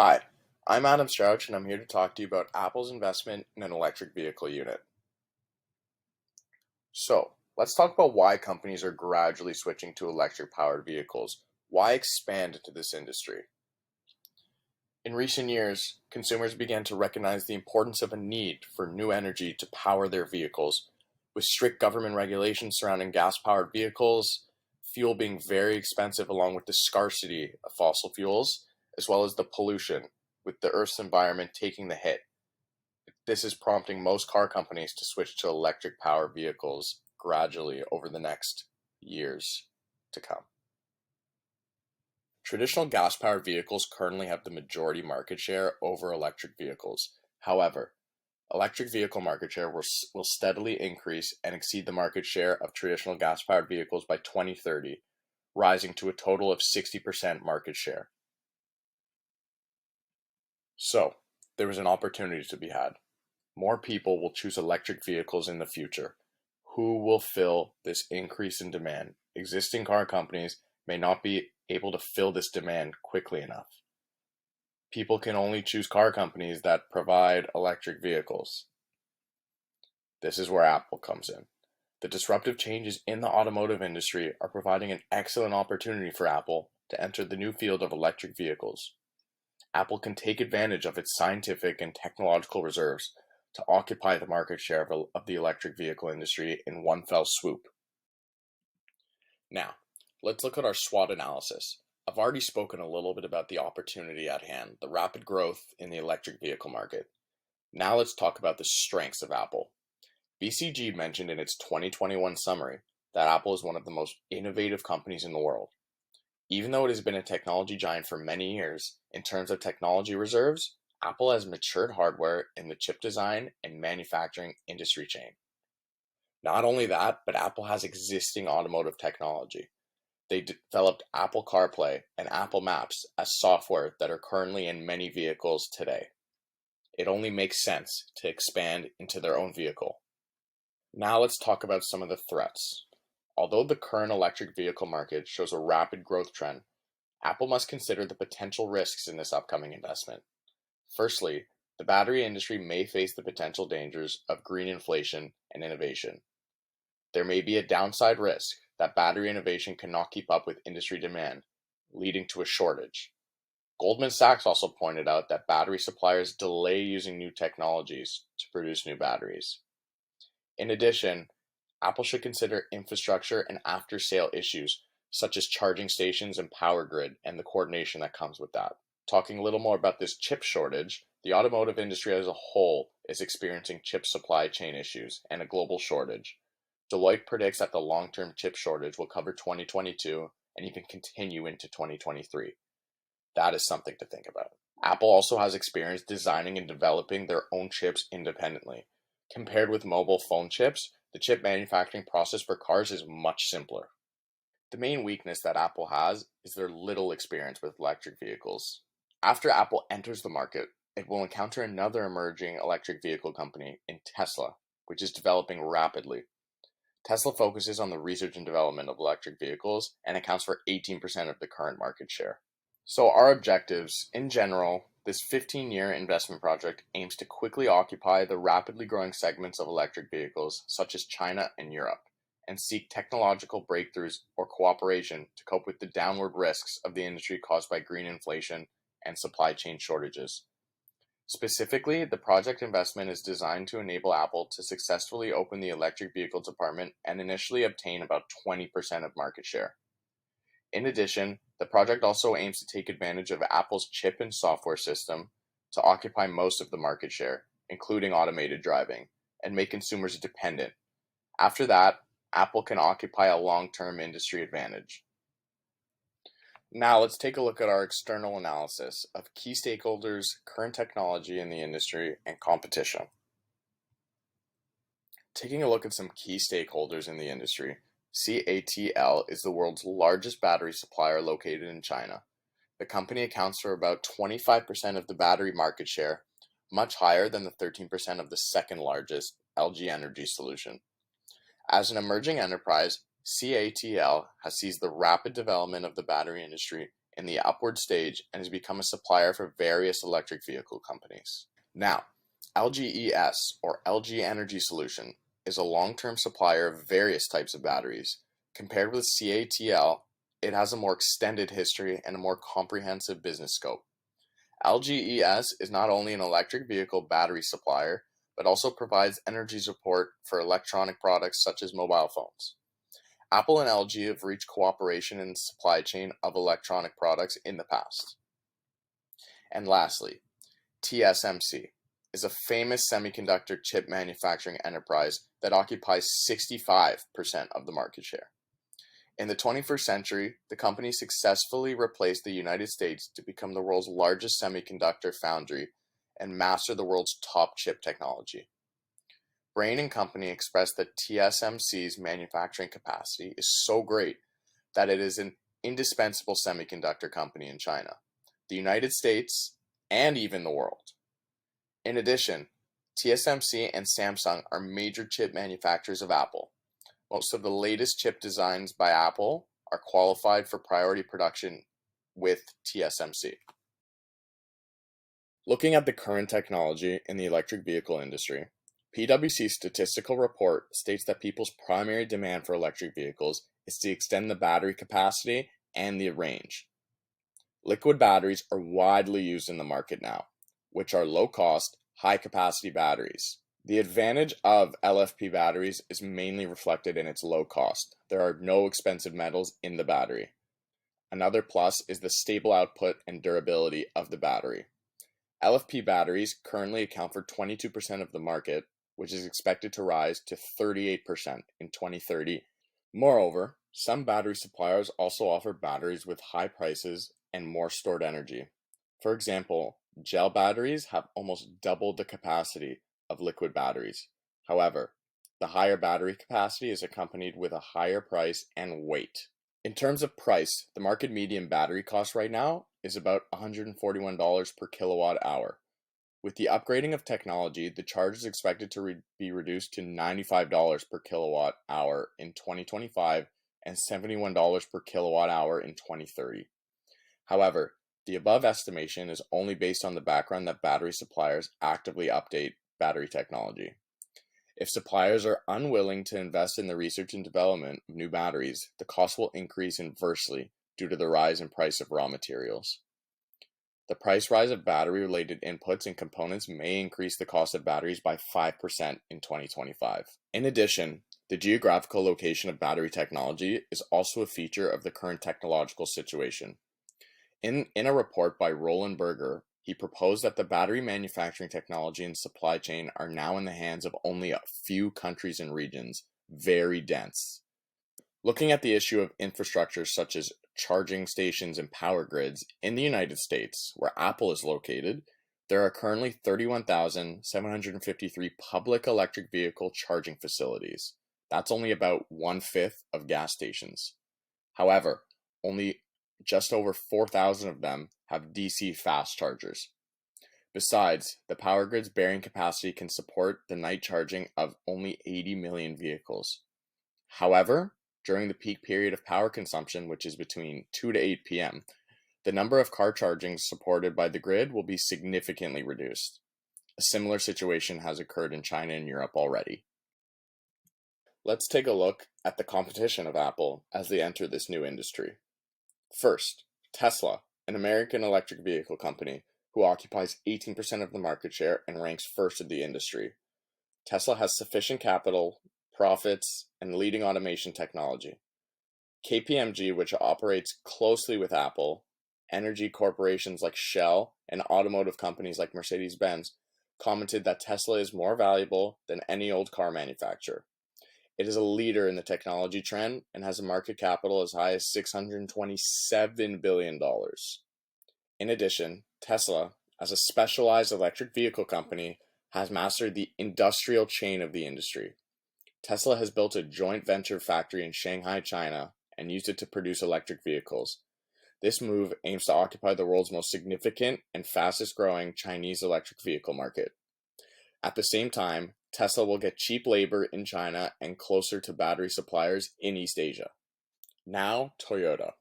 Hi, I'm Adam Strouch, and I'm here to talk to you about Apple's investment in an electric vehicle unit. So, let's talk about why companies are gradually switching to electric powered vehicles. Why expand into this industry? In recent years, consumers began to recognize the importance of a need for new energy to power their vehicles. With strict government regulations surrounding gas powered vehicles, fuel being very expensive, along with the scarcity of fossil fuels, as well as the pollution, with the Earth's environment taking the hit. This is prompting most car companies to switch to electric power vehicles gradually over the next years to come. Traditional gas powered vehicles currently have the majority market share over electric vehicles. However, electric vehicle market share will steadily increase and exceed the market share of traditional gas powered vehicles by 2030, rising to a total of 60% market share. So, there is an opportunity to be had. More people will choose electric vehicles in the future. Who will fill this increase in demand? Existing car companies may not be able to fill this demand quickly enough. People can only choose car companies that provide electric vehicles. This is where Apple comes in. The disruptive changes in the automotive industry are providing an excellent opportunity for Apple to enter the new field of electric vehicles. Apple can take advantage of its scientific and technological reserves to occupy the market share of the electric vehicle industry in one fell swoop. Now, let's look at our SWOT analysis. I've already spoken a little bit about the opportunity at hand, the rapid growth in the electric vehicle market. Now let's talk about the strengths of Apple. BCG mentioned in its 2021 summary that Apple is one of the most innovative companies in the world. Even though it has been a technology giant for many years, in terms of technology reserves, Apple has matured hardware in the chip design and manufacturing industry chain. Not only that, but Apple has existing automotive technology. They developed Apple CarPlay and Apple Maps as software that are currently in many vehicles today. It only makes sense to expand into their own vehicle. Now let's talk about some of the threats. Although the current electric vehicle market shows a rapid growth trend, Apple must consider the potential risks in this upcoming investment. Firstly, the battery industry may face the potential dangers of green inflation and innovation. There may be a downside risk that battery innovation cannot keep up with industry demand, leading to a shortage. Goldman Sachs also pointed out that battery suppliers delay using new technologies to produce new batteries. In addition, Apple should consider infrastructure and after-sale issues, such as charging stations and power grid, and the coordination that comes with that. Talking a little more about this chip shortage, the automotive industry as a whole is experiencing chip supply chain issues and a global shortage. Deloitte predicts that the long-term chip shortage will cover 2022 and even continue into 2023. That is something to think about. Apple also has experience designing and developing their own chips independently. Compared with mobile phone chips, the chip manufacturing process for cars is much simpler. The main weakness that Apple has is their little experience with electric vehicles. After Apple enters the market, it will encounter another emerging electric vehicle company in Tesla, which is developing rapidly. Tesla focuses on the research and development of electric vehicles and accounts for 18% of the current market share. So our objectives, in general, this 15-year investment project aims to quickly occupy the rapidly growing segments of electric vehicles, such as China and Europe, and seek technological breakthroughs or cooperation to cope with the downward risks of the industry caused by green inflation and supply chain shortages. Specifically, the project investment is designed to enable Apple to successfully open the electric vehicle department and initially obtain about 20% of market share. In addition, the project also aims to take advantage of Apple's chip and software system to occupy most of the market share, including automated driving, and make consumers dependent. After that, Apple can occupy a long-term industry advantage. Now let's take a look at our external analysis of key stakeholders, current technology in the industry, and competition. Taking a look at some key stakeholders in the industry, CATL is the world's largest battery supplier located in China. The company accounts for about 25% of the battery market share, much higher than the 13% of the second largest, LG Energy Solution. As an emerging enterprise, CATL has seized the rapid development of the battery industry in the upward stage and has become a supplier for various electric vehicle companies. Now, LGES, or LG Energy Solution, is a long-term supplier of various types of batteries. Compared with CATL, it has a more extended history and a more comprehensive business scope. LGES is not only an electric vehicle battery supplier, but also provides energy support for electronic products such as mobile phones. Apple and LG have reached cooperation in the supply chain of electronic products in the past. And lastly, TSMC is a famous semiconductor chip manufacturing enterprise that occupies 65% of the market share. In the 21st century, the company successfully replaced the United States to become the world's largest semiconductor foundry and master the world's top chip technology. Brain & Company expressed that TSMC's manufacturing capacity is so great that it is an indispensable semiconductor company in China, the United States, and even the world. In addition, TSMC and Samsung are major chip manufacturers of Apple. Most of the latest chip designs by Apple are qualified for priority production with TSMC. Looking at the current technology in the electric vehicle industry, PwC's statistical report states that people's primary demand for electric vehicles is to extend the battery capacity and the range. Liquid batteries are widely used in the market now, which are low-cost, high-capacity batteries. The advantage of LFP batteries is mainly reflected in its low cost. There are no expensive metals in the battery. Another plus is the stable output and durability of the battery. LFP batteries currently account for 22% of the market, which is expected to rise to 38% in 2030. Moreover, some battery suppliers also offer batteries with high prices and more stored energy. For example, gel batteries have almost double the capacity of liquid batteries. However, the higher battery capacity is accompanied with a higher price and weight. In terms of price, the market median battery cost right now is about $141 per kilowatt hour. With the upgrading of technology, the charge is expected to be reduced to $95 per kilowatt hour in 2025 and $71 per kilowatt hour in 2030. However, the above estimation is only based on the background that battery suppliers actively update battery technology. If suppliers are unwilling to invest in the research and development of new batteries, the cost will increase inversely due to the rise in price of raw materials. The price rise of battery-related inputs and components may increase the cost of batteries by 5% in 2025. In addition, the geographical location of battery technology is also a feature of the current technological situation. In a report by Roland Berger, he proposed that the battery manufacturing technology and supply chain are now in the hands of only a few countries and regions, very dense. Looking at the issue of infrastructure such as charging stations and power grids, in the United States, where Apple is located, there are currently 31,753 public electric vehicle charging facilities. That's only about 1/5 of gas stations. However, only just over 4,000 of them have DC fast chargers. Besides, the power grid's bearing capacity can support the night charging of only 80 million vehicles. However, during the peak period of power consumption, which is between 2 to 8 p.m., the number of car chargings supported by the grid will be significantly reduced. A similar situation has occurred in China and Europe already. Let's take a look at the competition of Apple as they enter this new industry. First, Tesla, an American electric vehicle company who occupies 18% of the market share and ranks first in the industry. Tesla has sufficient capital, profits, and leading automation technology. KPMG, which operates closely with Apple, energy corporations like Shell, and automotive companies like Mercedes-Benz, commented that Tesla is more valuable than any old car manufacturer. It is a leader in the technology trend and has a market capital as high as $627 billion. In addition, Tesla, as a specialized electric vehicle company, has mastered the industrial chain of the industry. Tesla has built a joint venture factory in Shanghai, China, and used it to produce electric vehicles. This move aims to occupy the world's most significant and fastest growing Chinese electric vehicle market. At the same time, Tesla will get cheap labor in China and closer to battery suppliers in East Asia. Now, Toyota.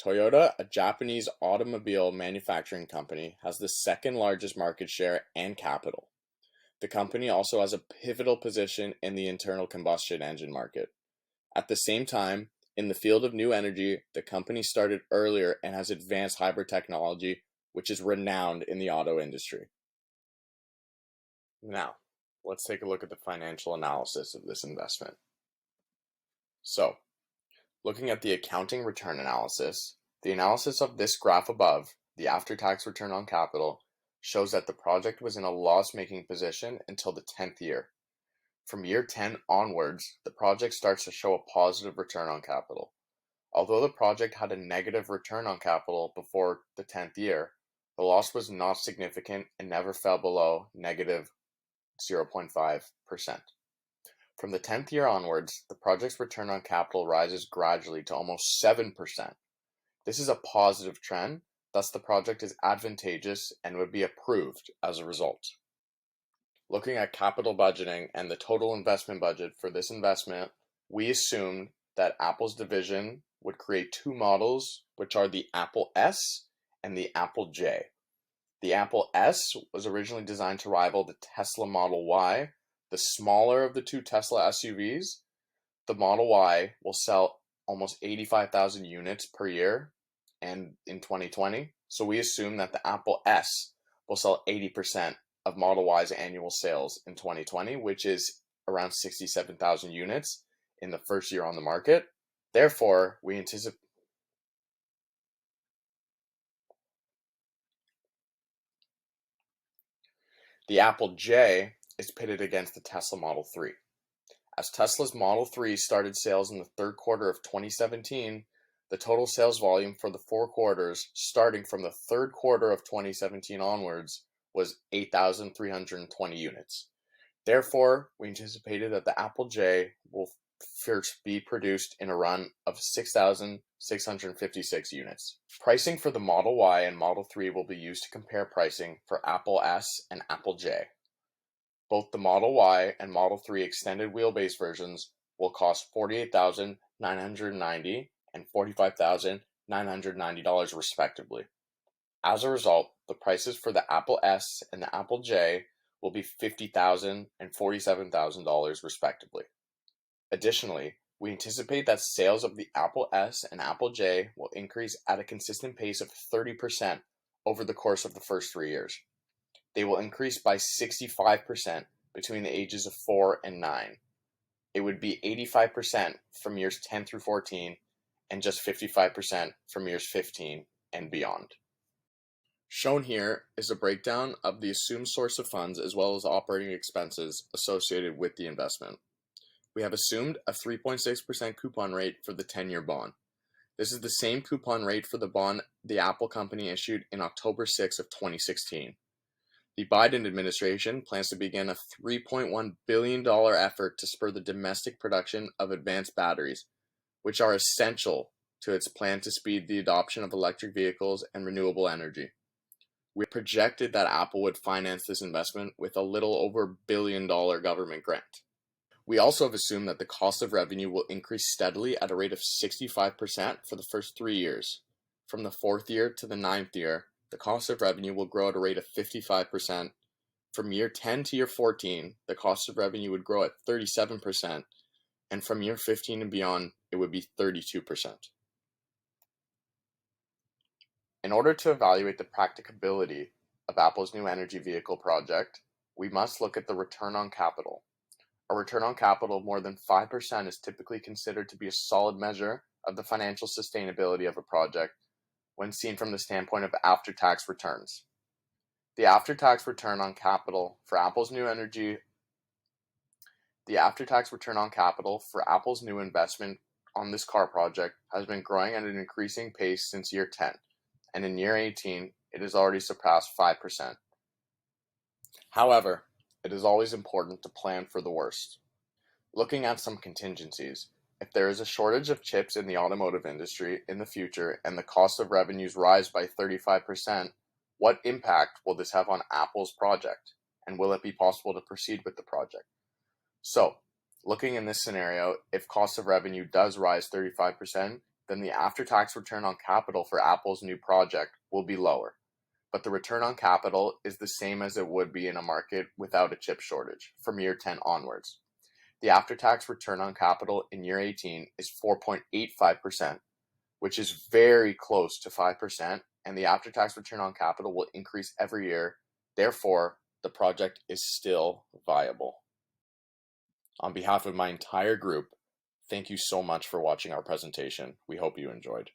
Toyota, a Japanese automobile manufacturing company, has the second largest market share and capital. The company also has a pivotal position in the internal combustion engine market. At the same time, in the field of new energy, the company started earlier and has advanced hybrid technology, which is renowned in the auto industry. Now, let's take a look at the financial analysis of this investment. So, looking at the accounting return analysis, the analysis of this graph above, the after-tax return on capital, shows that the project was in a loss-making position until the 10th year. From year 10 onwards, the project starts to show a positive return on capital. Although the project had a negative return on capital before the 10th year, the loss was not significant and never fell below negative 0.5%. From the 10th year onwards, the project's return on capital rises gradually to almost 7%. This is a positive trend, thus the project is advantageous and would be approved as a result. Looking at capital budgeting and the total investment budget for this investment, we assumed that Apple's division would create two models, which are the Apple S and the Apple J. The Apple S was originally designed to rival the Tesla Model Y, the smaller of the two Tesla SUVs. The Model Y will sell almost 85,000 units per year and in 2020. So we assume that the Apple S will sell 80% of Model Y's annual sales in 2020, which is around 67,000 units in the first year on the market. Therefore, we anticipate the Apple J is pitted against the Tesla Model 3. As Tesla's Model 3 started sales in the third quarter of 2017, the total sales volume for the 4 quarters, starting from the third quarter of 2017 onwards, was 8,320 units. Therefore, we anticipated that the Apple J will first be produced in a run of 6,656 units. Pricing for the Model Y and Model 3 will be used to compare pricing for Apple S and Apple J. Both the Model Y and Model 3 extended wheelbase versions will cost $48,990 and $45,990 respectively. As a result, the prices for the Apple S and the Apple J will be $50,000 and $47,000 respectively. Additionally, we anticipate that sales of the Apple S and Apple J will increase at a consistent pace of 30% over the course of the first 3 years. They will increase by 65% between the ages of 4 and 9. It would be 85% from years 10 through 14 and just 55% from years 15 and beyond. Shown here is a breakdown of the assumed source of funds as well as operating expenses associated with the investment. We have assumed a 3.6% coupon rate for the 10-year bond. This is the same coupon rate for the bond the Apple company issued in October 6 of 2016. The Biden administration plans to begin a $3.1 billion effort to spur the domestic production of advanced batteries, which are essential to its plan to speed the adoption of electric vehicles and renewable energy. We projected that Apple would finance this investment with a little over $1 billion government grant. We also have assumed that the cost of revenue will increase steadily at a rate of 65% for the first 3 years. From the 4th year to the 9th year, the cost of revenue will grow at a rate of 55%. From year 10 to year 14, the cost of revenue would grow at 37%, and from year 15 and beyond, it would be 32%. In order to evaluate the practicability of Apple's new energy vehicle project, we must look at the return on capital. A return on capital of more than 5% is typically considered to be a solid measure of the financial sustainability of a project when seen from the standpoint of after-tax returns. The after-tax return on capital for Apple's new investment on this car project has been growing at an increasing pace since year 10, and in year 18, it has already surpassed 5%. However, it is always important to plan for the worst. Looking at some contingencies, if there is a shortage of chips in the automotive industry in the future and the cost of revenues rise by 35%, what impact will this have on Apple's project? And will it be possible to proceed with the project? So, looking in this scenario, if cost of revenue does rise 35%, then the after-tax return on capital for Apple's new project will be lower. But the return on capital is the same as it would be in a market without a chip shortage from year 10 onwards. The after-tax return on capital in year 18 is 4.85%, which is very close to 5%, and the after-tax return on capital will increase every year. Therefore, the project is still viable. On behalf of my entire group, thank you so much for watching our presentation. We hope you enjoyed.